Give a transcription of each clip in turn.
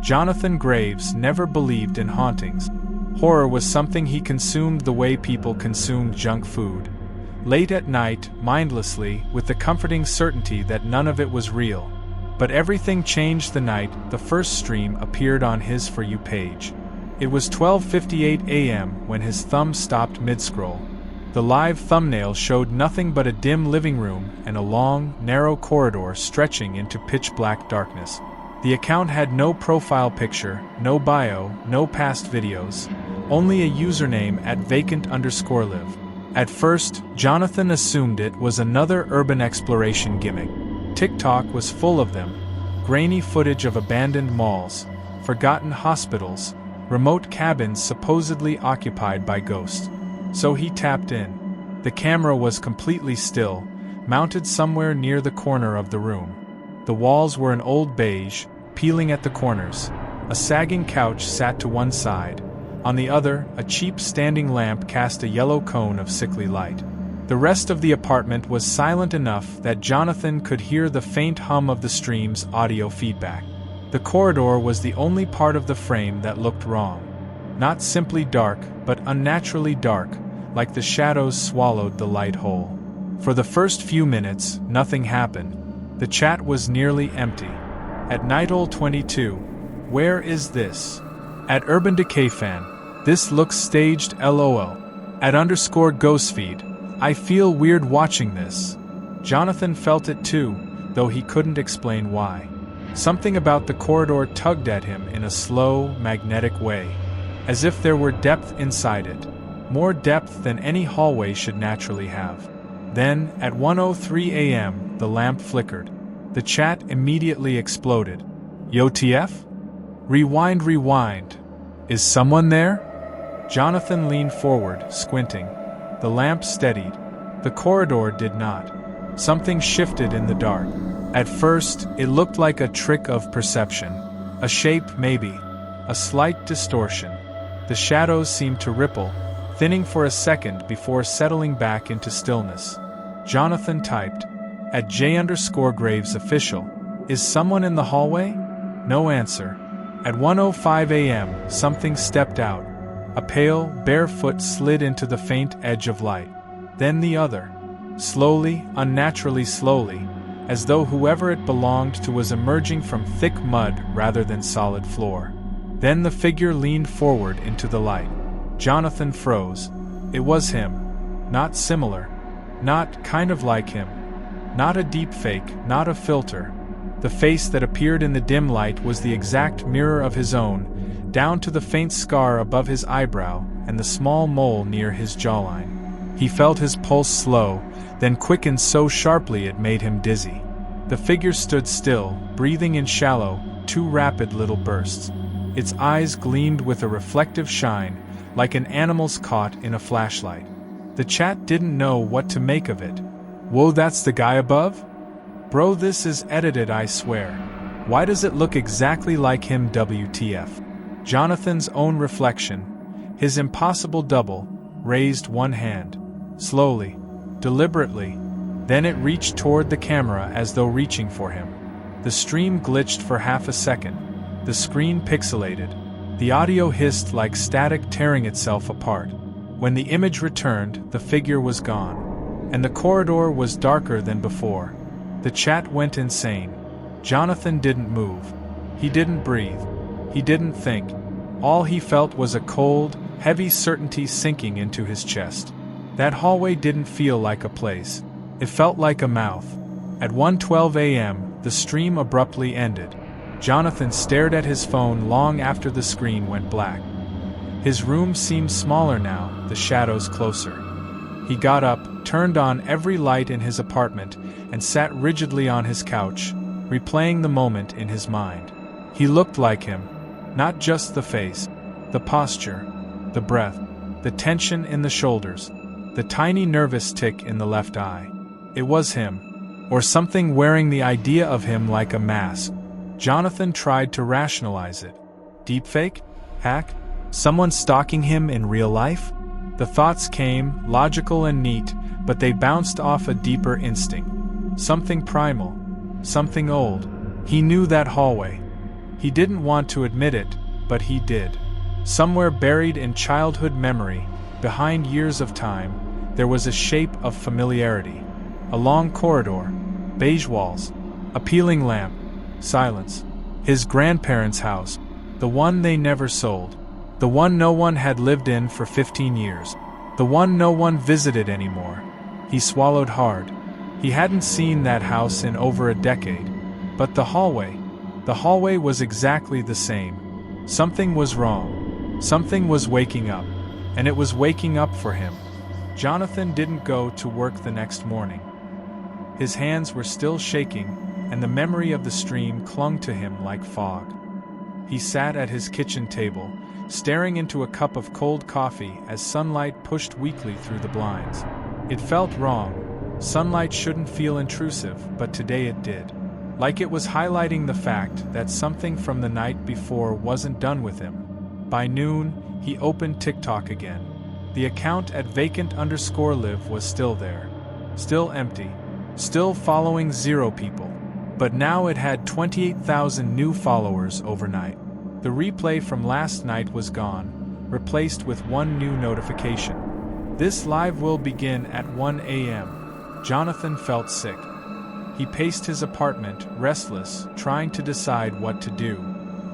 Jonathan Graves never believed in hauntings. Horror was something he consumed the way people consumed junk food. Late at night, mindlessly, with the comforting certainty that none of it was real. But everything changed the night the first stream appeared on his For You page. It was 12:58 a.m. when his thumb stopped mid-scroll. The live thumbnail showed nothing but a dim living room and a long, narrow corridor stretching into pitch-black darkness. The account had no profile picture, no bio, no past videos, only a username @vacant_live. At first, Jonathan assumed it was another urban exploration gimmick. TikTok was full of them. Grainy footage of abandoned malls, forgotten hospitals, remote cabins supposedly occupied by ghosts. So he tapped in. The camera was completely still, mounted somewhere near the corner of the room. The walls were an old beige, peeling at the corners. A sagging couch sat to one side. On the other, a cheap standing lamp cast a yellow cone of sickly light. The rest of the apartment was silent enough that Jonathan could hear the faint hum of the stream's audio feedback. The corridor was the only part of the frame that looked wrong. Not simply dark, but unnaturally dark, like the shadows swallowed the light whole. For the first few minutes, nothing happened. The chat was nearly empty. At Nightole22, where is this? At Urban Decay Fan, this looks staged LOL. At _Ghostfeed, I feel weird watching this. Jonathan felt it too, though he couldn't explain why. Something about the corridor tugged at him in a slow, magnetic way, as if there were depth inside it, more depth than any hallway should naturally have. Then, at 1:03 a.m., the lamp flickered. The chat immediately exploded. Yo TF? Rewind. Is someone there? Jonathan leaned forward, squinting. The lamp steadied. The corridor did not. Something shifted in the dark. At first, it looked like a trick of perception. A shape, maybe. A slight distortion. The shadows seemed to ripple, thinning for a second before settling back into stillness. Jonathan typed, at J_Graves official, is someone in the hallway? No answer. At 1:05 a.m., something stepped out. A pale, bare foot slid into the faint edge of light. Then the other. Slowly, unnaturally slowly, as though whoever it belonged to was emerging from thick mud rather than solid floor. Then the figure leaned forward into the light. Jonathan froze. It was him. Not similar. Not kind of like him. Not a deep fake, not a filter. The face that appeared in the dim light was the exact mirror of his own, down to the faint scar above his eyebrow and the small mole near his jawline. He felt his pulse slow, then quicken so sharply it made him dizzy. The figure stood still, breathing in shallow, too rapid little bursts. Its eyes gleamed with a reflective shine, like an animal's caught in a flashlight. The chat didn't know what to make of it. Whoa, that's the guy above? Bro, this is edited, I swear. Why does it look exactly like him, WTF? Jonathan's own reflection, his impossible double, raised one hand. Slowly, deliberately. Then it reached toward the camera as though reaching for him. The stream glitched for half a second. The screen pixelated. The audio hissed like static tearing itself apart. When the image returned, the figure was gone. And the corridor was darker than before. The chat went insane. Jonathan didn't move. He didn't breathe. He didn't think. All he felt was a cold, heavy certainty sinking into his chest. That hallway didn't feel like a place. It felt like a mouth. At 1:12 a.m., the stream abruptly ended. Jonathan stared at his phone long after the screen went black. His room seemed smaller now, the shadows closer. He got up, turned on every light in his apartment, and sat rigidly on his couch, replaying the moment in his mind. He looked like him. Not just the face, the posture, the breath, the tension in the shoulders, the tiny nervous tick in the left eye. It was him, or something wearing the idea of him like a mask. Jonathan tried to rationalize it. Deepfake? Hack? Someone stalking him in real life? The thoughts came, logical and neat, but they bounced off a deeper instinct. Something primal. Something old. He knew that hallway. He didn't want to admit it, but he did. Somewhere buried in childhood memory, behind years of time, there was a shape of familiarity. A long corridor, beige walls, a peeling lamp, silence. His grandparents' house, the one they never sold, the one no one had lived in for 15 years, the one no one visited anymore. He swallowed hard. He hadn't seen that house in over a decade. But the hallway was exactly the same. Something was wrong. Something was waking up. And it was waking up for him. Jonathan didn't go to work the next morning. His hands were still shaking, and the memory of the stream clung to him like fog. He sat at his kitchen table, staring into a cup of cold coffee as sunlight pushed weakly through the blinds. It felt wrong. Sunlight shouldn't feel intrusive, but today it did. Like it was highlighting the fact that something from the night before wasn't done with him. By noon, he opened TikTok again. The account at vacant_live was still there. Still empty. Still following 0 people. But now it had 28,000 new followers overnight. The replay from last night was gone, replaced with one new notification. This live will begin at 1 a.m. Jonathan felt sick. He paced his apartment, restless, trying to decide what to do.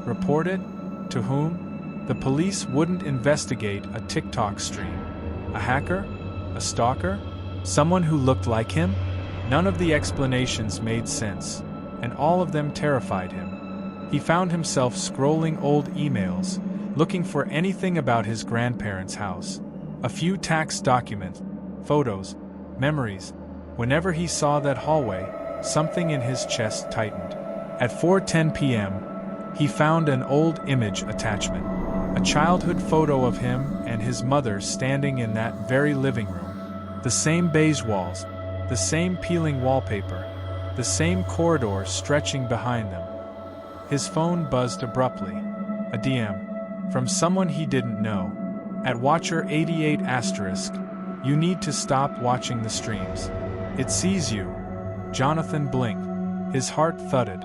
Report it? To whom? The police wouldn't investigate a TikTok stream. A hacker? A stalker? Someone who looked like him? None of the explanations made sense, and all of them terrified him. He found himself scrolling old emails, looking for anything about his grandparents' house. A few tax documents, photos, memories. Whenever he saw that hallway, something in his chest tightened. At 4:10 p.m., he found an old image attachment. A childhood photo of him and his mother standing in that very living room. The same beige walls, the same peeling wallpaper, the same corridor stretching behind them. His phone buzzed abruptly. A DM. From someone he didn't know. At Watcher 88 *, you need to stop watching the streams. It sees you. Jonathan blinked. His heart thudded.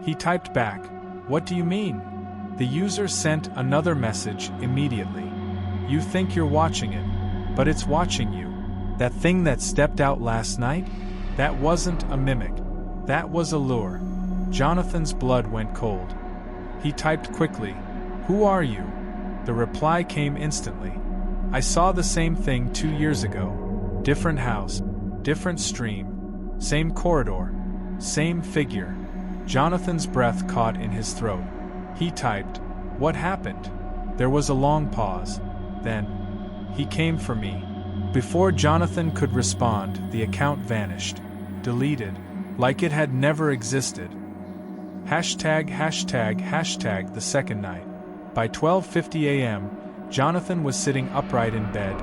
He typed back, "What do you mean?" The user sent another message immediately. "You think you're watching it, but it's watching you. That thing that stepped out last night? That wasn't a mimic. That was a lure." Jonathan's blood went cold. He typed quickly, "Who are you?" The reply came instantly. "I saw the same thing 2 years ago. Different house, different stream, same corridor, same figure." Jonathan's breath caught in his throat. He typed, "What happened?" There was a long pause. Then, "He came for me." Before Jonathan could respond, the account vanished. Deleted. Like it had never existed. Hashtag the second night. By 12:50 a.m., Jonathan was sitting upright in bed,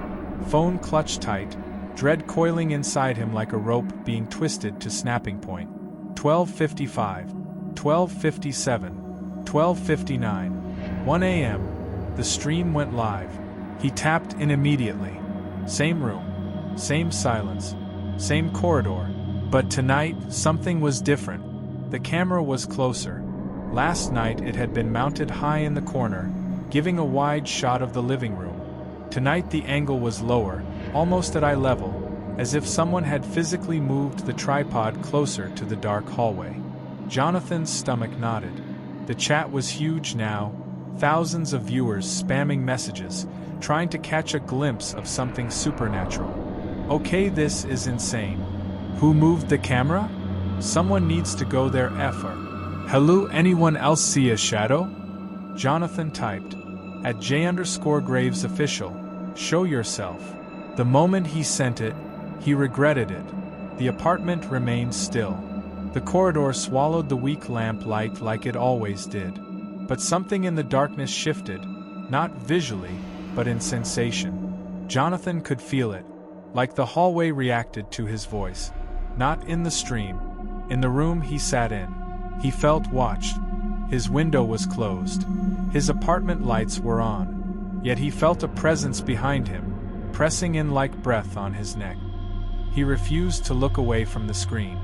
phone clutched tight, dread coiling inside him like a rope being twisted to snapping point. 12:55, 12:57, 12:59, 1 a.m. The stream went live. He tapped in immediately. Same room, same silence, same corridor. But tonight, something was different. The camera was closer. Last night it had been mounted high in the corner, giving a wide shot of the living room. Tonight the angle was lower, almost at eye level, as if someone had physically moved the tripod closer to the dark hallway. Jonathan's stomach knotted. The chat was huge now, thousands of viewers spamming messages, trying to catch a glimpse of something supernatural. Okay, this is insane. Who moved the camera? Someone needs to go there effort. Hello, anyone else see a shadow? Jonathan typed. At J_Graves official, show yourself. The moment he sent it, he regretted it. The apartment remained still. The corridor swallowed the weak lamp light like it always did. But something in the darkness shifted, not visually, but in sensation. Jonathan could feel it, like the hallway reacted to his voice. Not in the stream. In the room he sat in. He felt watched. His window was closed. His apartment lights were on. Yet he felt a presence behind him, pressing in like breath on his neck. He refused to look away from the screen.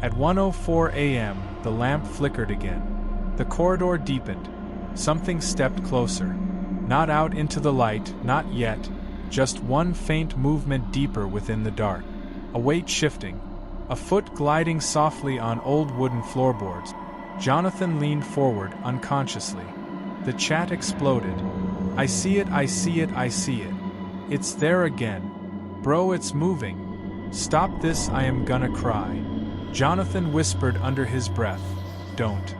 At 1:04 a.m., the lamp flickered again. The corridor deepened. Something stepped closer. Not out into the light, not yet, just one faint movement deeper within the dark. A weight shifting. A foot gliding softly on old wooden floorboards. Jonathan leaned forward unconsciously. The chat exploded. I see it, I see it, I see it. It's there again. Bro, it's moving. Stop this, I am gonna cry. Jonathan whispered under his breath, don't.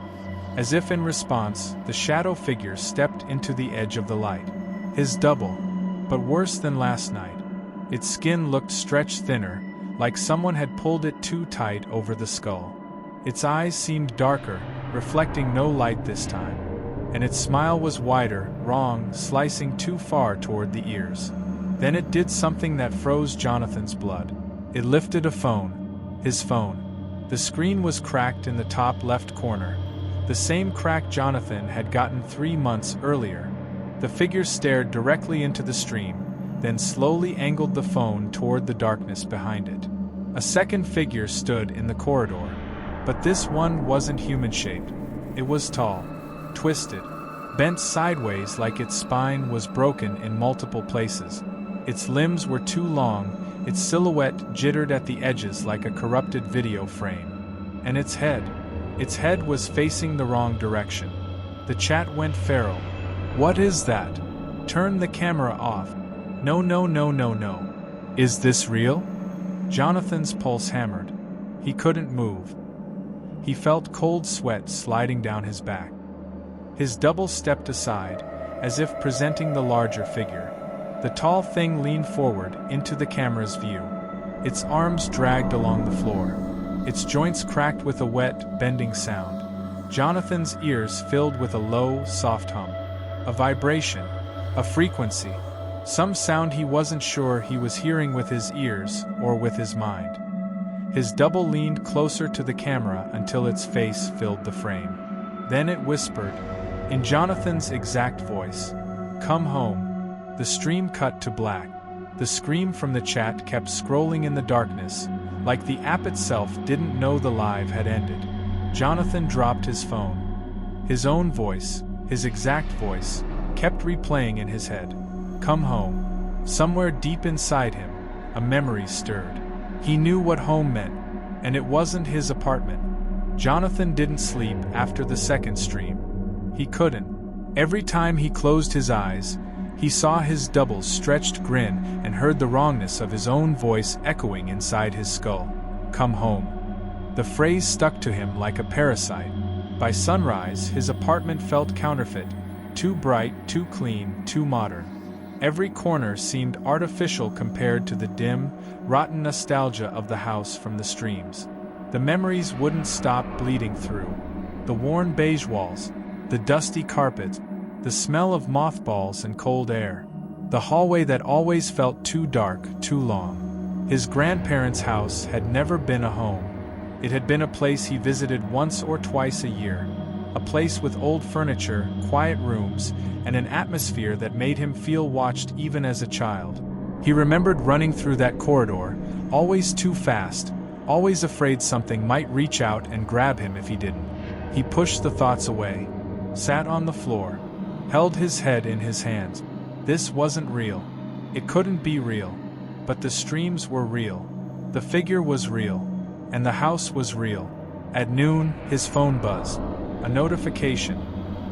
As if in response, the shadow figure stepped into the edge of the light. His double, but worse than last night. Its skin looked stretched thinner, like someone had pulled it too tight over the skull. Its eyes seemed darker, reflecting no light this time. And its smile was wider, wrong, slicing too far toward the ears. Then it did something that froze Jonathan's blood. It lifted a phone. His phone. The screen was cracked in the top left corner. The same crack Jonathan had gotten 3 months earlier. The figure stared directly into the stream, then slowly angled the phone toward the darkness behind it. A second figure stood in the corridor. But this one wasn't human-shaped. It was tall, twisted, bent sideways like its spine was broken in multiple places. Its limbs were too long, its silhouette jittered at the edges like a corrupted video frame. And its head was facing the wrong direction. The chat went feral. What is that? Turn the camera off. No, no, no, no, no. Is this real? Jonathan's pulse hammered. He couldn't move. He felt cold sweat sliding down his back. His double stepped aside, as if presenting the larger figure. The tall thing leaned forward into the camera's view. Its arms dragged along the floor. Its joints cracked with a wet, bending sound. Jonathan's ears filled with a low, soft hum. A vibration. A frequency. Some sound he wasn't sure he was hearing with his ears or with his mind. His double leaned closer to the camera until its face filled the frame. Then it whispered, in Jonathan's exact voice, "Come home." The stream cut to black. The scream from the chat kept scrolling in the darkness, like the app itself didn't know the live had ended. Jonathan dropped his phone. His own voice, his exact voice, kept replaying in his head. Come home. Somewhere deep inside him, a memory stirred. He knew what home meant, and it wasn't his apartment. Jonathan didn't sleep after the second stream. He couldn't. Every time he closed his eyes, he saw his double's stretched grin and heard the wrongness of his own voice echoing inside his skull. Come home. The phrase stuck to him like a parasite. By sunrise, his apartment felt counterfeit. Too bright, too clean, too modern. Every corner seemed artificial compared to the dim, rotten nostalgia of the house from the streams. The memories wouldn't stop bleeding through. The worn beige walls, the dusty carpet, the smell of mothballs and cold air. The hallway that always felt too dark, too long. His grandparents' house had never been a home. It had been a place he visited once or twice a year. A place with old furniture, quiet rooms, and an atmosphere that made him feel watched even as a child. He remembered running through that corridor, always too fast, always afraid something might reach out and grab him if he didn't. He pushed the thoughts away, sat on the floor, held his head in his hands. This wasn't real. It couldn't be real. But the streams were real. The figure was real. And the house was real. At noon, his phone buzzed. A notification.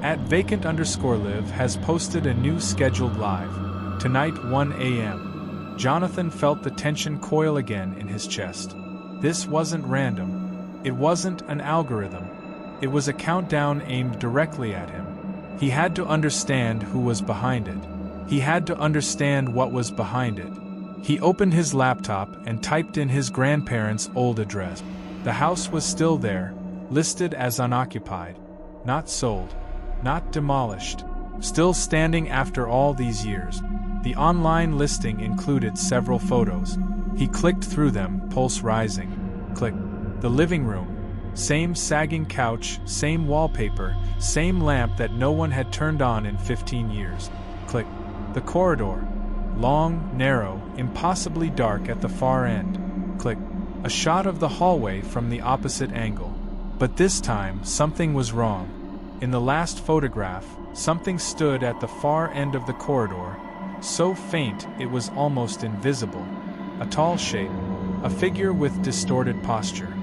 @vacant_live has posted a new scheduled live. Tonight 1 a.m. Jonathan felt the tension coil again in his chest. This wasn't random. It wasn't an algorithm. It was a countdown aimed directly at him. He had to understand who was behind it. He had to understand what was behind it. He opened his laptop and typed in his grandparents' old address. The house was still there, listed as unoccupied. Not sold. Not demolished. Still standing after all these years. The online listing included several photos. He clicked through them, pulse rising. Click. The living room. Same sagging couch, same wallpaper, same lamp that no one had turned on in 15 years. Click. The corridor. Long, narrow, impossibly dark at the far end. Click. A shot of the hallway from the opposite angle. But this time, something was wrong. In the last photograph, something stood at the far end of the corridor, so faint it was almost invisible. A tall shape, a figure with distorted posture,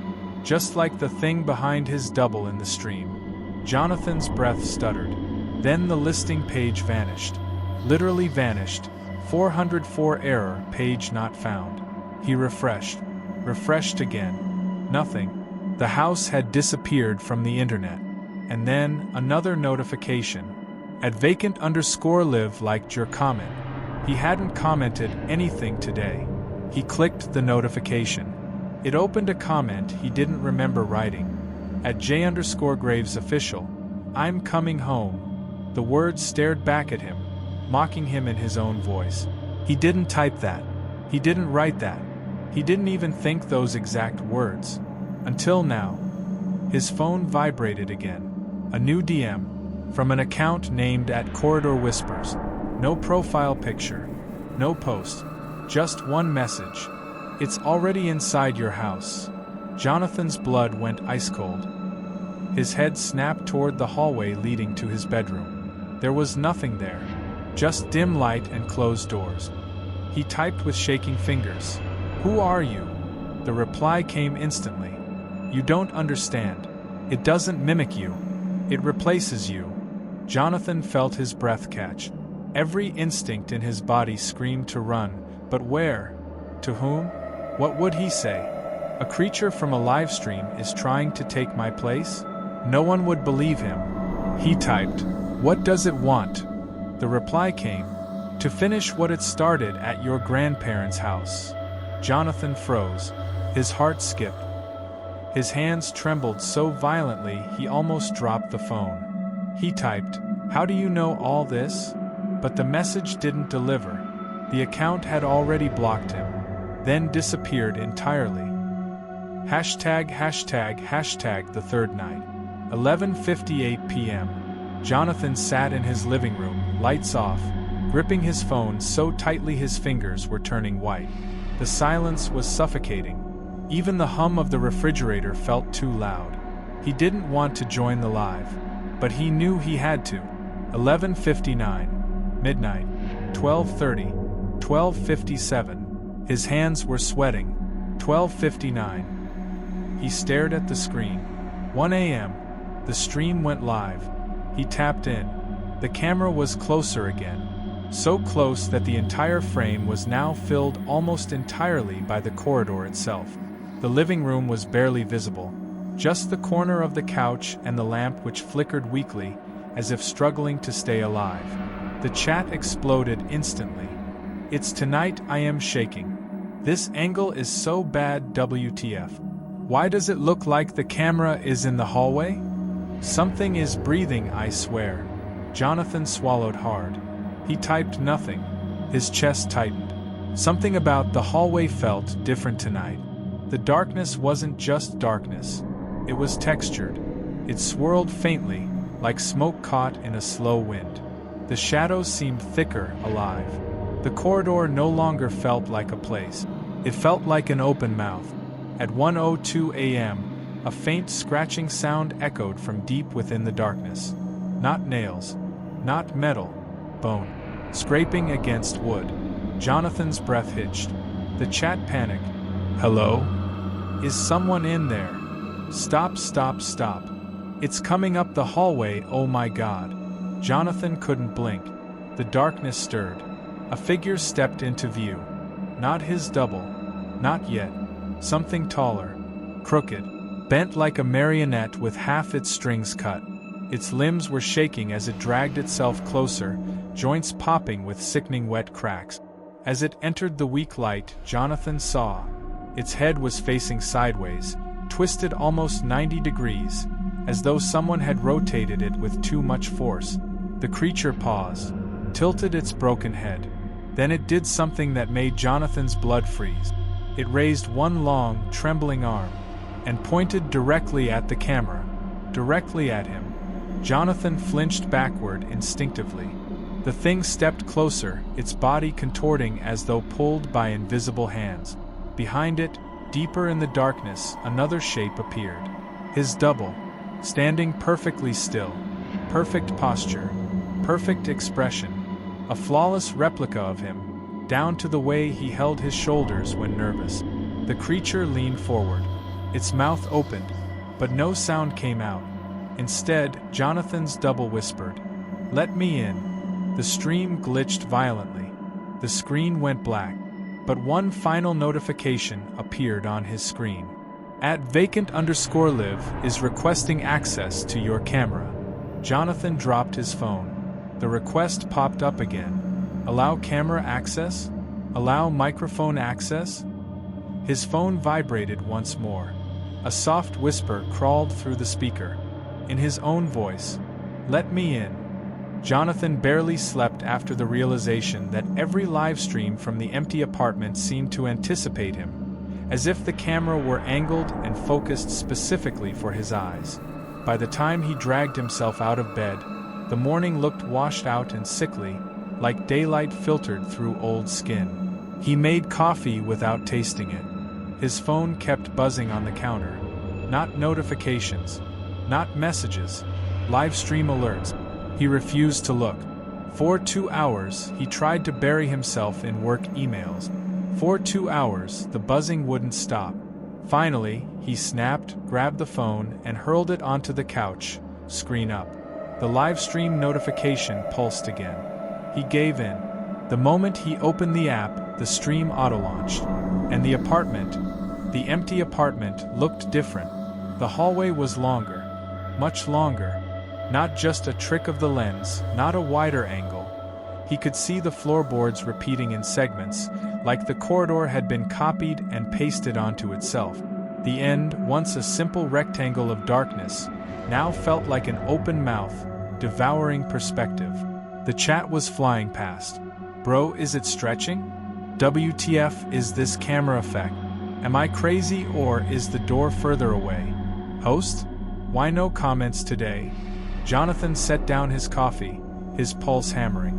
just like the thing behind his double in the stream. Jonathan's breath stuttered. Then the listing page vanished. Literally vanished. 404 error, page not found. He refreshed. Refreshed again. Nothing. The house had disappeared from the internet. And then, another notification. At vacant_live liked your comment. He hadn't commented anything today. He clicked the notification. It opened a comment he didn't remember writing. At J_Graves official. I'm coming home. The words stared back at him, mocking him in his own voice. He didn't type that. He didn't write that. He didn't even think those exact words. Until now. His phone vibrated again. A new DM. From an account named @CorridorWhispers. No profile picture. No post. Just one message. It's already inside your house. Jonathan's blood went ice cold. His head snapped toward the hallway leading to his bedroom. There was nothing there. Just dim light and closed doors. He typed with shaking fingers. Who are you? The reply came instantly. You don't understand. It doesn't mimic you. It replaces you. Jonathan felt his breath catch. Every instinct in his body screamed to run, but where? To whom? What would he say? A creature from a live stream is trying to take my place? No one would believe him. He typed, "What does it want?" The reply came, "To finish what it started at your grandparents' house." Jonathan froze. His heart skipped. His hands trembled so violently he almost dropped the phone. He typed, "How do you know all this?" But the message didn't deliver. The account had already blocked him, then disappeared entirely. #### the third night. 11:58 p.m. Jonathan sat in his living room, lights off, gripping his phone so tightly his fingers were turning white. The silence was suffocating. Even the hum of the refrigerator felt too loud. He didn't want to join the live, but he knew he had to. 11:59. Midnight. 12:30. 12:57. His hands were sweating. 12:59. He stared at the screen. 1 a.m. The stream went live. He tapped in. The camera was closer again. So close that the entire frame was now filled almost entirely by the corridor itself. The living room was barely visible. Just the corner of the couch and the lamp which flickered weakly, as if struggling to stay alive. The chat exploded instantly. "It's tonight, I am shaking. This angle is so bad, WTF. Why does it look like the camera is in the hallway? Something is breathing, I swear." Jonathan swallowed hard. He typed nothing. His chest tightened. Something about the hallway felt different tonight. The darkness wasn't just darkness. It was textured. It swirled faintly, like smoke caught in a slow wind. The shadows seemed thicker, alive. The corridor no longer felt like a place. It felt like an open mouth. At 1:02 a.m., a faint scratching sound echoed from deep within the darkness. Not nails. Not metal. Bone. Scraping against wood. Jonathan's breath hitched. The chat panicked. "Hello? Is someone in there? Stop, stop, stop. It's coming up the hallway, oh my God." Jonathan couldn't blink. The darkness stirred. A figure stepped into view. Not his double. Not yet. Something taller. Crooked. Bent like a marionette with half its strings cut. Its limbs were shaking as it dragged itself closer, joints popping with sickening wet cracks. As it entered the weak light, Jonathan saw. Its head was facing sideways, twisted almost 90 degrees, as though someone had rotated it with too much force. The creature paused, tilted its broken head. Then it did something that made Jonathan's blood freeze. It raised one long, trembling arm, and pointed directly at the camera. Directly at him. Jonathan flinched backward instinctively. The thing stepped closer, its body contorting as though pulled by invisible hands. Behind it, deeper in the darkness, another shape appeared. His double. Standing perfectly still. Perfect posture, perfect expression, a flawless replica of him, down to the way he held his shoulders when nervous. The creature leaned forward, its mouth opened, but no sound came out. Instead, Jonathan's double whispered, "Let me in." The stream glitched violently. The screen went black, but one final notification appeared on his screen. @vacant_live is requesting access to your camera. Jonathan dropped his phone. The request popped up again. Allow camera access? Allow microphone access? His phone vibrated once more. A soft whisper crawled through the speaker. In his own voice, "Let me in." Jonathan barely slept after the realization that every live stream from the empty apartment seemed to anticipate him, as if the camera were angled and focused specifically for his eyes. By the time he dragged himself out of bed, the morning looked washed out and sickly, like daylight filtered through old skin. He made coffee without tasting it. His phone kept buzzing on the counter. Not notifications, not messages, live stream alerts. He refused to look. For 2 hours, he tried to bury himself in work emails. For 2 hours, the buzzing wouldn't stop. Finally, he snapped, grabbed the phone, and hurled it onto the couch, screen up. The live stream notification pulsed again. He gave in. The moment he opened the app, the stream auto-launched. And the empty apartment, looked different. The hallway was longer. Much longer. Not just a trick of the lens, not a wider angle. He could see the floorboards repeating in segments, like the corridor had been copied and pasted onto itself. The end, once a simple rectangle of darkness, now felt like an open mouth, devouring perspective. The chat was flying past. "Bro, is it stretching? WTF is this camera effect? Am I crazy or is the door further away? Host? Why no comments today?" Jonathan set down his coffee, his pulse hammering.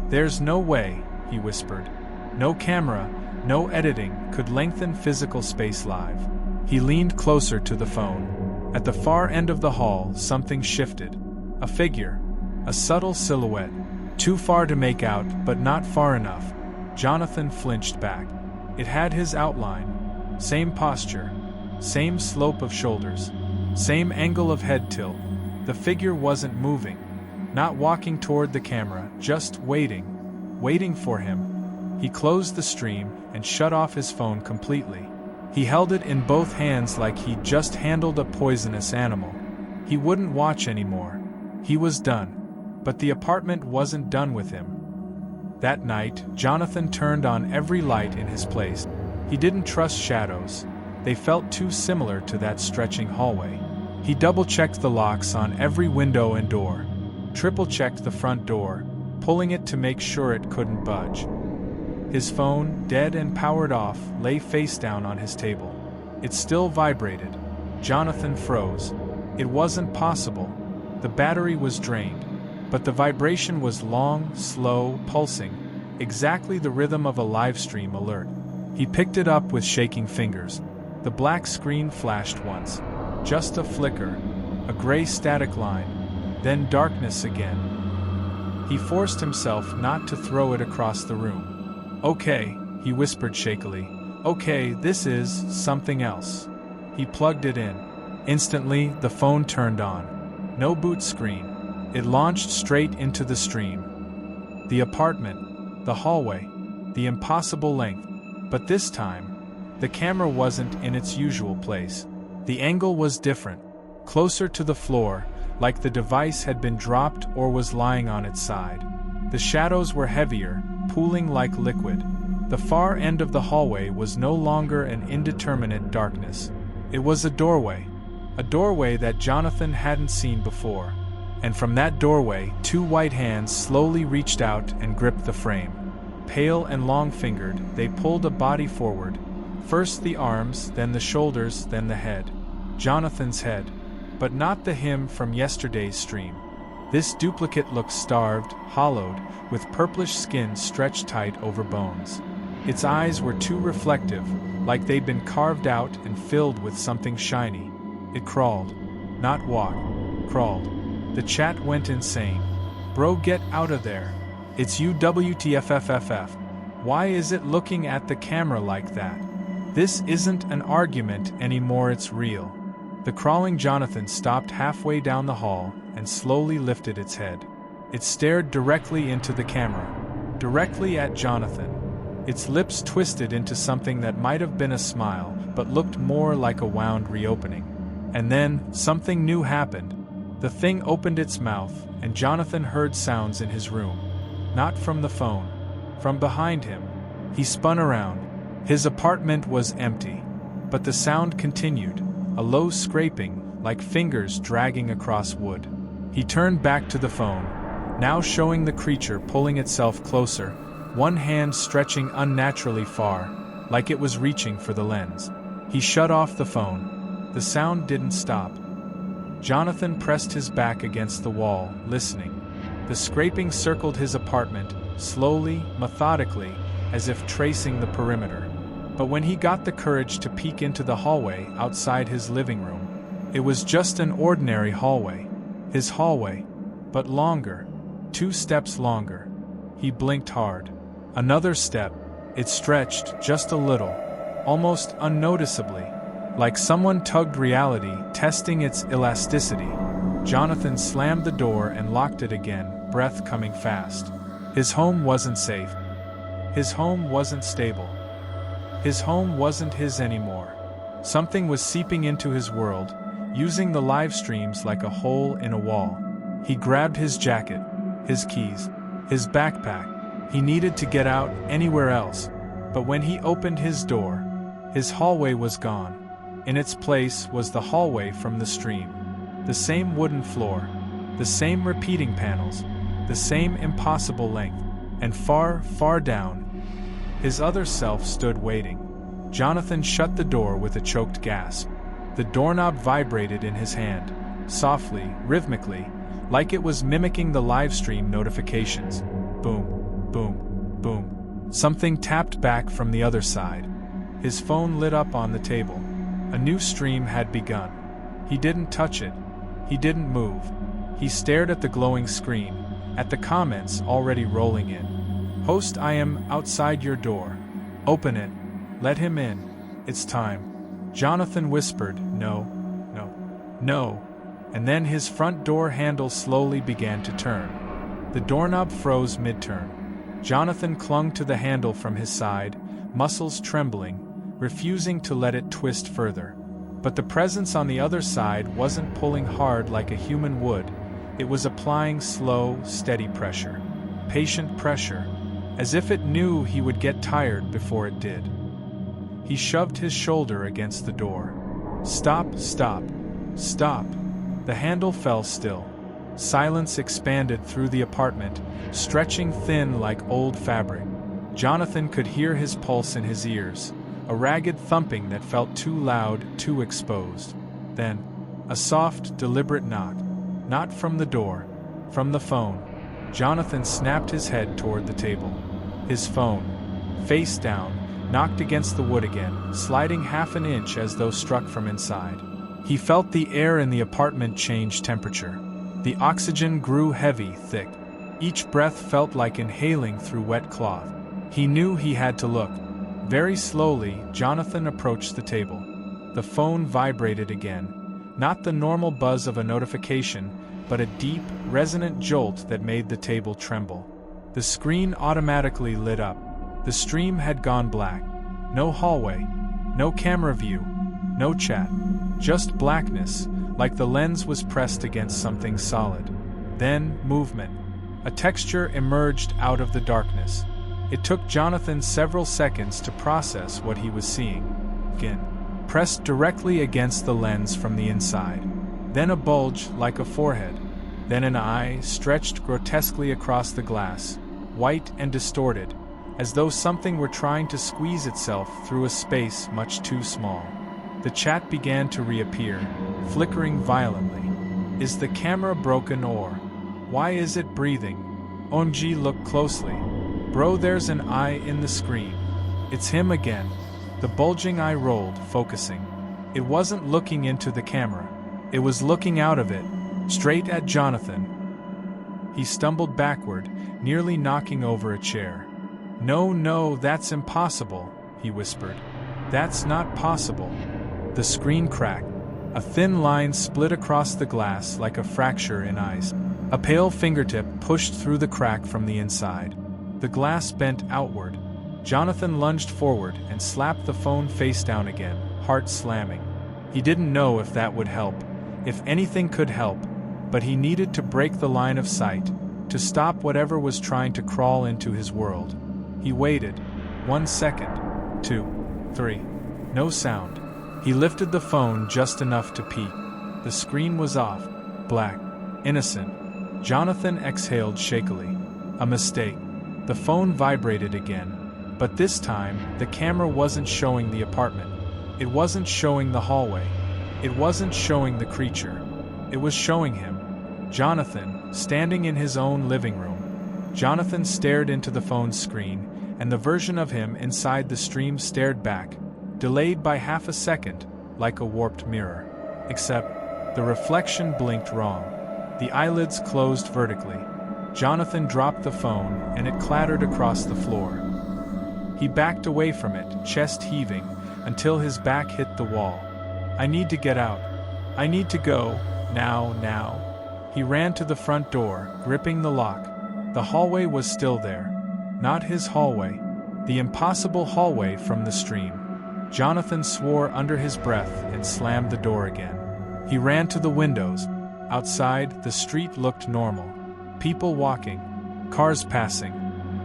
"There's no way," he whispered. "No camera, no editing could lengthen physical space live." He leaned closer to the phone. At the far end of the hall, something shifted. A figure. A subtle silhouette. Too far to make out, but not far enough. Jonathan flinched back. It had his outline. Same posture. Same slope of shoulders. Same angle of head tilt. The figure wasn't moving. Not walking toward the camera, just waiting. Waiting for him. He closed the stream and shut off his phone completely. He held it in both hands like he'd just handled a poisonous animal. He wouldn't watch anymore. He was done. But the apartment wasn't done with him. That night, Jonathan turned on every light in his place. He didn't trust shadows. They felt too similar to that stretching hallway. He double-checked the locks on every window and door. Triple-checked the front door, pulling it to make sure it couldn't budge. His phone, dead and powered off, lay face down on his table. It still vibrated. Jonathan froze. It wasn't possible. The battery was drained. But the vibration was long, slow, pulsing, exactly the rhythm of a live stream alert. He picked it up with shaking fingers. The black screen flashed once. Just a flicker. A gray static line. Then darkness again. He forced himself not to throw it across the room. "Okay," he whispered shakily. "Okay, this is something else." He plugged it in. Instantly, the phone turned on. No boot screen. It launched straight into the stream. The apartment, the hallway, the impossible length. But this time, the camera wasn't in its usual place. The angle was different, closer to the floor, like the device had been dropped or was lying on its side. The shadows were heavier, pooling like liquid. The far end of the hallway was no longer an indeterminate darkness. It was a doorway that Jonathan hadn't seen before. And from that doorway, 2 white hands slowly reached out and gripped the frame. Pale and long-fingered, they pulled a body forward. First the arms, then the shoulders, then the head. Jonathan's head. But not the him from yesterday's stream. This duplicate looked starved, hollowed, with purplish skin stretched tight over bones. Its eyes were too reflective, like they'd been carved out and filled with something shiny. It crawled. Not walked. Crawled. The chat went insane. Bro, get out of there. It's you, WTFFFF. Why is it looking at the camera like that? This isn't an argument anymore, it's real. The crawling Jonathan stopped halfway down the hall and slowly lifted its head. It stared directly into the camera, directly at Jonathan. Its lips twisted into something that might have been a smile, but looked more like a wound reopening. And then, something new happened. The thing opened its mouth, and Jonathan heard sounds in his room. Not from the phone. From behind him. He spun around. His apartment was empty. But the sound continued, a low scraping, like fingers dragging across wood. He turned back to the phone, now showing the creature pulling itself closer, one hand stretching unnaturally far, like it was reaching for the lens. He shut off the phone. The sound didn't stop. Jonathan pressed his back against the wall, listening. The scraping circled his apartment, slowly, methodically, as if tracing the perimeter. But when he got the courage to peek into the hallway outside his living room, it was just an ordinary hallway. His hallway, but longer. 2 steps longer. He blinked hard. Another step. It stretched just a little, almost unnoticeably, like someone tugged reality, testing its elasticity. Jonathan slammed the door and locked it again, breath coming fast. His home wasn't safe. His home wasn't stable. His home wasn't his anymore. Something was seeping into his world, using the live streams like a hole in a wall. He grabbed his jacket, his keys, his backpack. He needed to get out anywhere else. But when he opened his door, his hallway was gone. In its place was the hallway from the stream. The same wooden floor, the same repeating panels, the same impossible length, and far, far down, his other self stood waiting. Jonathan shut the door with a choked gasp. The doorknob vibrated in his hand, softly, rhythmically, like it was mimicking the livestream notifications. Boom, boom, boom. Something tapped back from the other side. His phone lit up on the table. A new stream had begun. He didn't touch it. He didn't move. He stared at the glowing screen, at the comments already rolling in. Host, I am outside your door. Open it. Let him in. It's time. Jonathan whispered, no, no, no. And then his front door handle slowly began to turn. The doorknob froze mid-turn. Jonathan clung to the handle from his side, muscles trembling, refusing to let it twist further. But the presence on the other side wasn't pulling hard like a human would. It was applying slow, steady pressure. Patient pressure, as if it knew he would get tired before it did. He shoved his shoulder against the door. Stop, stop, stop. The handle fell still. Silence expanded through the apartment, stretching thin like old fabric. Jonathan could hear his pulse in his ears, a ragged thumping that felt too loud, too exposed. Then, a soft, deliberate knock. Not from the door, from the phone. Jonathan snapped his head toward the table. His phone, face down, knocked against the wood again, sliding half an inch as though struck from inside. He felt the air in the apartment change temperature. The oxygen grew heavy, thick. Each breath felt like inhaling through wet cloth. He knew he had to look. Very slowly, Jonathan approached the table. The phone vibrated again. Not the normal buzz of a notification, but a deep, resonant jolt that made the table tremble. The screen automatically lit up. The stream had gone black. No hallway. No camera view. No chat. Just blackness, like the lens was pressed against something solid. Then, movement. A texture emerged out of the darkness. It took Jonathan several seconds to process what he was seeing. Skin, pressed directly against the lens from the inside. Then a bulge like a forehead. Then an eye stretched grotesquely across the glass, white and distorted, as though something were trying to squeeze itself through a space much too small. The chat began to reappear, flickering violently. Is the camera broken or why is it breathing? OMG, look closely. Bro, there's an eye in the screen. It's him again. The bulging eye rolled, focusing. It wasn't looking into the camera. It was looking out of it, straight at Jonathan. He stumbled backward, nearly knocking over a chair. "No, no, that's impossible," he whispered. "That's not possible." The screen cracked. A thin line split across the glass like a fracture in ice. A pale fingertip pushed through the crack from the inside. The glass bent outward. Jonathan lunged forward and slapped the phone face down again, heart slamming. He didn't know if that would help, if anything could help, but he needed to break the line of sight, to stop whatever was trying to crawl into his world. He waited. 1 second. 2. 3. No sound. He lifted the phone just enough to peek. The screen was off. Black. Innocent. Jonathan exhaled shakily. A mistake. The phone vibrated again. But this time, the camera wasn't showing the apartment. It wasn't showing the hallway. It wasn't showing the creature. It was showing him. Jonathan, standing in his own living room. Jonathan stared into the phone's screen, and the version of him inside the stream stared back, delayed by half a second, like a warped mirror. Except, the reflection blinked wrong. The eyelids closed vertically. Jonathan dropped the phone, and it clattered across the floor. He backed away from it, chest heaving, until his back hit the wall. "I need to get out. I need to go, now." He ran to the front door, gripping the lock. The hallway was still there. Not his hallway. The impossible hallway from the stream. Jonathan swore under his breath and slammed the door again. He ran to the windows. Outside, the street looked normal. People walking. Cars passing.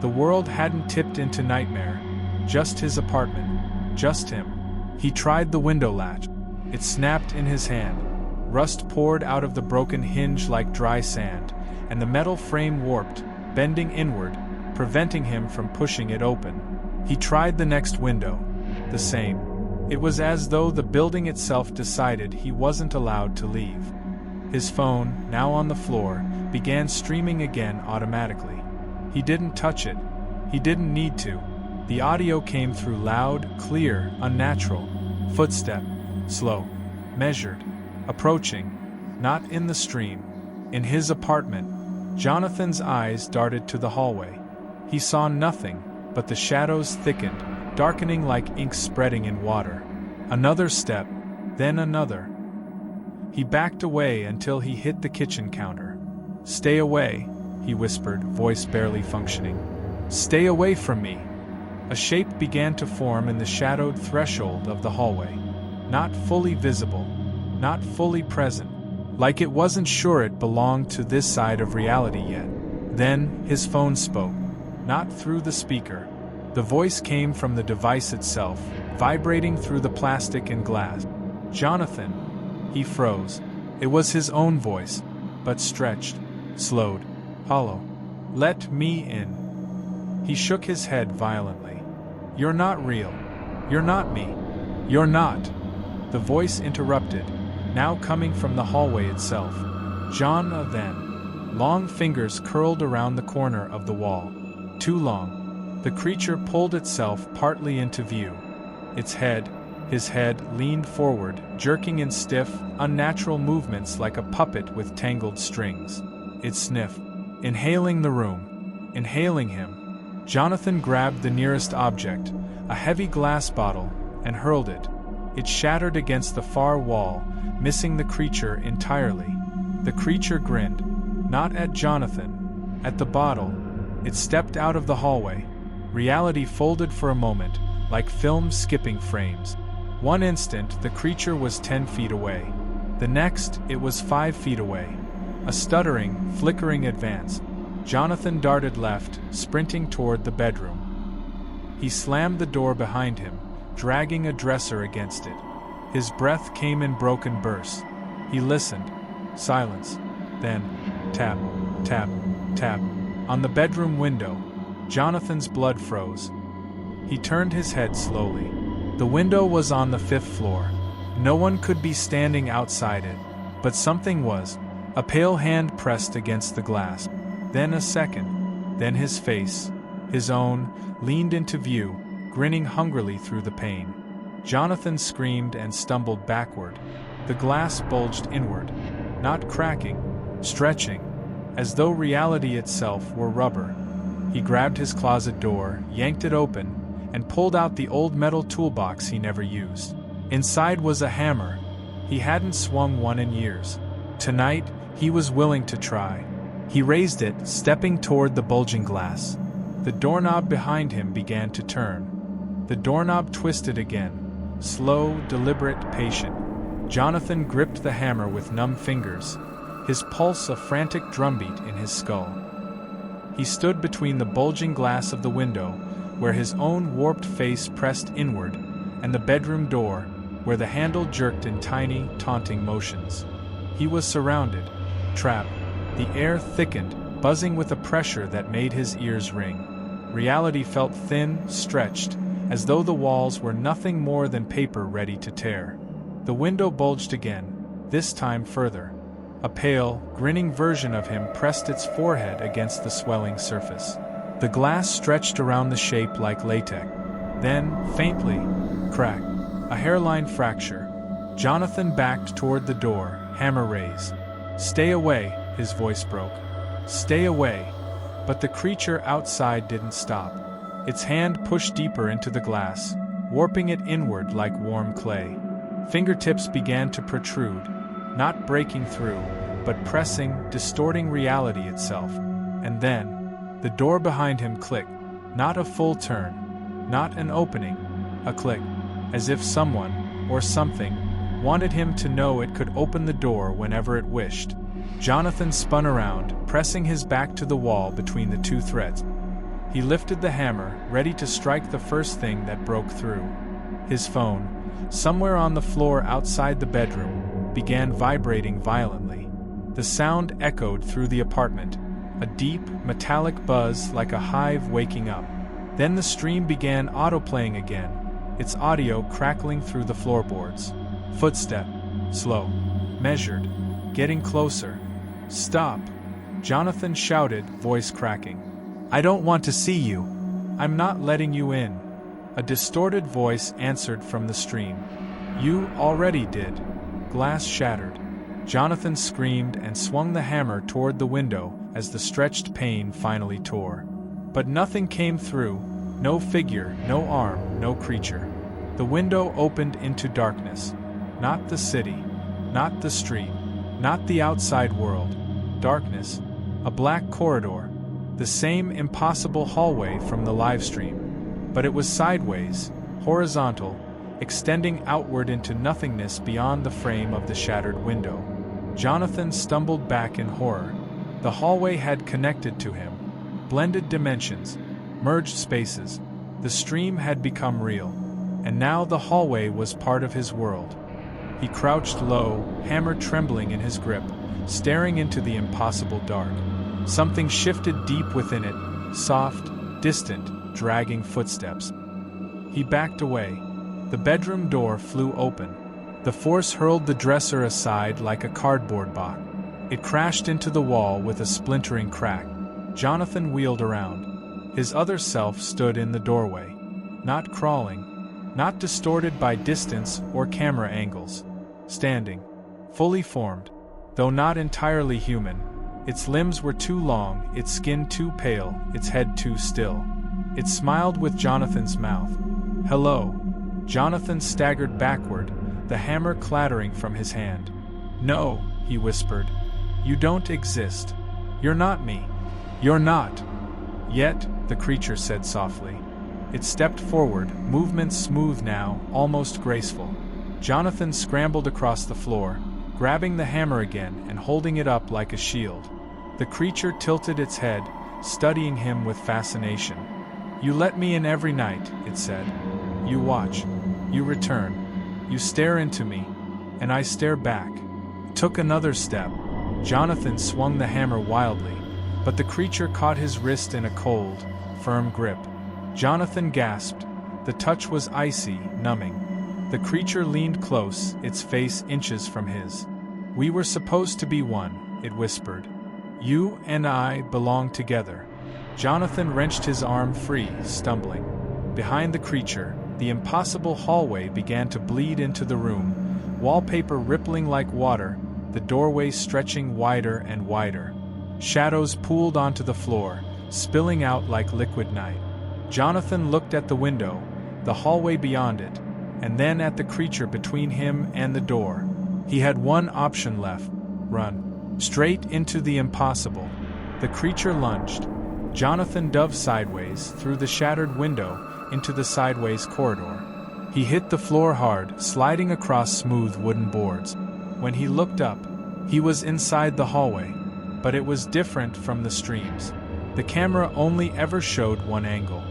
The world hadn't tipped into nightmare. Just his apartment. Just him. He tried the window latch. It snapped in his hand. Rust poured out of the broken hinge like dry sand, and the metal frame warped, bending inward, preventing him from pushing it open. He tried the next window. The same. It was as though the building itself decided he wasn't allowed to leave. His phone, now on the floor, began streaming again automatically. He didn't touch it. He didn't need to. The audio came through loud, clear, unnatural. Footstep. Slow. Measured. Approaching. Not in the stream. In his apartment. Jonathan's eyes darted to the hallway. He saw nothing, but the shadows thickened, darkening like ink spreading in water. Another step, then another. He backed away until he hit the kitchen counter. "Stay away," he whispered, voice barely functioning. "Stay away from me." A shape began to form in the shadowed threshold of the hallway. Not fully visible, not fully present, like it wasn't sure it belonged to this side of reality yet. Then, his phone spoke. Not through the speaker. The voice came from the device itself, vibrating through the plastic and glass. "Jonathan." He froze. It was his own voice, but stretched, slowed, hollow. "Let me in." He shook his head violently. "You're not real. You're not me. You're not." The voice interrupted, now coming from the hallway itself. "John, then." Long fingers curled around the corner of the wall. Too long. The creature pulled itself partly into view. His head, leaned forward, jerking in stiff, unnatural movements like a puppet with tangled strings. It sniffed, inhaling the room, inhaling him. Jonathan grabbed the nearest object, a heavy glass bottle, and hurled it. It shattered against the far wall, missing the creature entirely. The creature grinned, not at Jonathan, at the bottle. It stepped out of the hallway. Reality folded for a moment, like film skipping frames. One instant, the creature was 10 feet away. The next, it was 5 feet away. A stuttering, flickering advance. Jonathan darted left, sprinting toward the bedroom. He slammed the door behind him, dragging a dresser against it. His breath came in broken bursts. He listened. Silence. Then, tap, tap, tap. On the bedroom window, Jonathan's blood froze. He turned his head slowly. The window was on the 5th floor. No one could be standing outside it, but something was. A pale hand pressed against the glass. Then a second. Then his face, his own, leaned into view, grinning hungrily through the pane. Jonathan screamed and stumbled backward. The glass bulged inward. Not cracking, stretching, as though reality itself were rubber. He grabbed his closet door, yanked it open, and pulled out the old metal toolbox he never used. Inside was a hammer. He hadn't swung one in years. Tonight, he was willing to try. He raised it, stepping toward the bulging glass. The doorknob behind him began to turn. The doorknob twisted again, slow, deliberate, patient. Jonathan gripped the hammer with numb fingers, his pulse a frantic drumbeat in his skull. He stood between the bulging glass of the window, where his own warped face pressed inward, and the bedroom door, where the handle jerked in tiny, taunting motions. He was surrounded, trapped. The air thickened, buzzing with a pressure that made his ears ring. Reality felt thin, stretched, as though the walls were nothing more than paper ready to tear. The window bulged again, this time further. A pale, grinning version of him pressed its forehead against the swelling surface. The glass stretched around the shape like latex. Then, faintly, crack. A hairline fracture. Jonathan backed toward the door, hammer raised. "Stay away," his voice broke. "Stay away." But the creature outside didn't stop. Its hand pushed deeper into the glass, warping it inward like warm clay. Fingertips began to protrude, not breaking through, but pressing, distorting reality itself. And then, the door behind him clicked. Not a full turn, not an opening, a click, as if someone, or something, wanted him to know it could open the door whenever it wished. Jonathan spun around, pressing his back to the wall between the two threads. He lifted the hammer, ready to strike the first thing that broke through. His phone, somewhere on the floor outside the bedroom, began vibrating violently. The sound echoed through the apartment, a deep, metallic buzz like a hive waking up. Then the stream began autoplaying again, its audio crackling through the floorboards. Footstep, slow, measured, getting closer. "Stop!" Jonathan shouted, voice cracking. "I don't want to see you. I'm not letting you in." A distorted voice answered from the stream. "You already did." Glass shattered. Jonathan screamed and swung the hammer toward the window as the stretched pane finally tore. But nothing came through, no figure, no arm, no creature. The window opened into darkness. Not the city, not the street, not the outside world. Darkness. A black corridor. The same impossible hallway from the livestream. But it was sideways, horizontal, extending outward into nothingness beyond the frame of the shattered window. Jonathan stumbled back in horror. The hallway had connected to him. Blended dimensions, merged spaces. The stream had become real. And now the hallway was part of his world. He crouched low, hammer trembling in his grip, staring into the impossible dark. Something shifted deep within it, soft, distant, dragging footsteps. He backed away. The bedroom door flew open. The force hurled the dresser aside like a cardboard box. It crashed into the wall with a splintering crack. Jonathan wheeled around. His other self stood in the doorway. Not crawling. Not distorted by distance or camera angles. Standing. Fully formed. Though not entirely human. Its limbs were too long, its skin too pale, its head too still. It smiled with Jonathan's mouth. "Hello." Jonathan staggered backward, the hammer clattering from his hand. "No," he whispered. "You don't exist. You're not me. You're not." "Yet," the creature said softly. It stepped forward, movements smooth now, almost graceful. Jonathan scrambled across the floor, grabbing the hammer again and holding it up like a shield. The creature tilted its head, studying him with fascination. "You let me in every night," it said. "You watch. You return. You stare into me. And I stare back." Took another step. Jonathan swung the hammer wildly, but the creature caught his wrist in a cold, firm grip. Jonathan gasped. The touch was icy, numbing. The creature leaned close, its face inches from his. "We were supposed to be one," it whispered. "You and I belong together." Jonathan wrenched his arm free, stumbling. Behind the creature, the impossible hallway began to bleed into the room, wallpaper rippling like water, the doorway stretching wider and wider. Shadows pooled onto the floor, spilling out like liquid night. Jonathan looked at the window, the hallway beyond it, and then at the creature between him and the door. He had one option left: run. Straight into the impossible. The creature lunged. Jonathan dove sideways through the shattered window into the sideways corridor. He hit the floor hard, sliding across smooth wooden boards. When he looked up, he was inside the hallway, but it was different from the streams. The camera only ever showed one angle.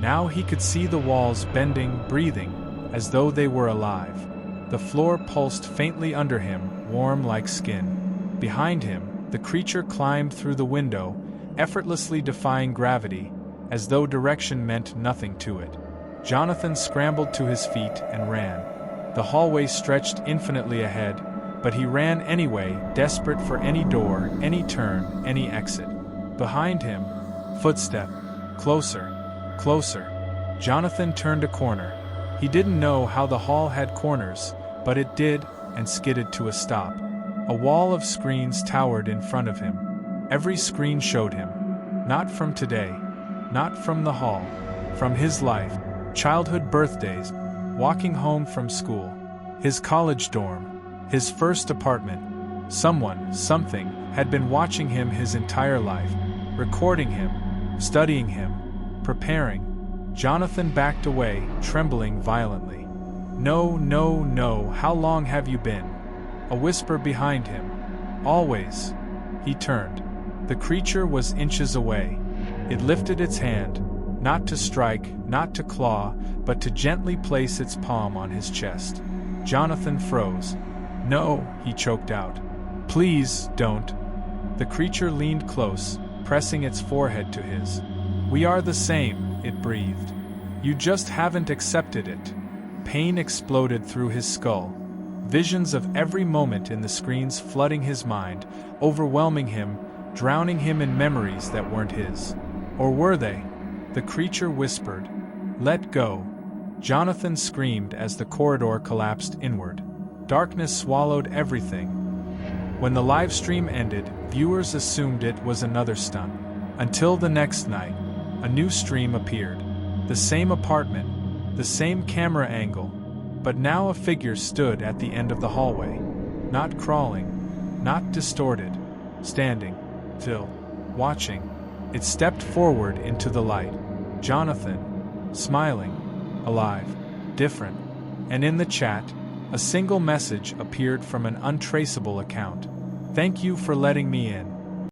Now he could see the walls bending, breathing, as though they were alive. The floor pulsed faintly under him, warm like skin. Behind him, the creature climbed through the window, effortlessly defying gravity, as though direction meant nothing to it. Jonathan scrambled to his feet and ran. The hallway stretched infinitely ahead, but he ran anyway, desperate for any door, any turn, any exit. Behind him, footstep. Closer, closer. Jonathan turned a corner. He didn't know how the hall had corners, but it did, and skidded to a stop. A wall of screens towered in front of him. Every screen showed him. Not from today. Not from the hall. From his life. Childhood birthdays. Walking home from school. His college dorm. His first apartment. Someone, something, had been watching him his entire life. Recording him. Studying him. Preparing. Jonathan backed away, trembling violently. No, no, no, how long have you been? A whisper behind him. Always. He turned. The creature was inches away. It lifted its hand, not to strike, not to claw, but to gently place its palm on his chest. Jonathan froze. No, he choked out. Please, don't. The creature leaned close, pressing its forehead to his. We are the same, it breathed. You just haven't accepted it. Pain exploded through his skull. Visions of every moment in the screens flooding his mind, overwhelming him, drowning him in memories that weren't his. Or were they? The creature whispered. Let go. Jonathan screamed as the corridor collapsed inward. Darkness swallowed everything. When the live stream ended, viewers assumed it was another stunt. Until the next night, a new stream appeared. The same apartment, the same camera angle, but now a figure stood at the end of the hallway. Not crawling, not distorted, standing, still, watching. It stepped forward into the light. Jonathan, smiling, alive, different. And in the chat, a single message appeared from an untraceable account. Thank you for letting me in.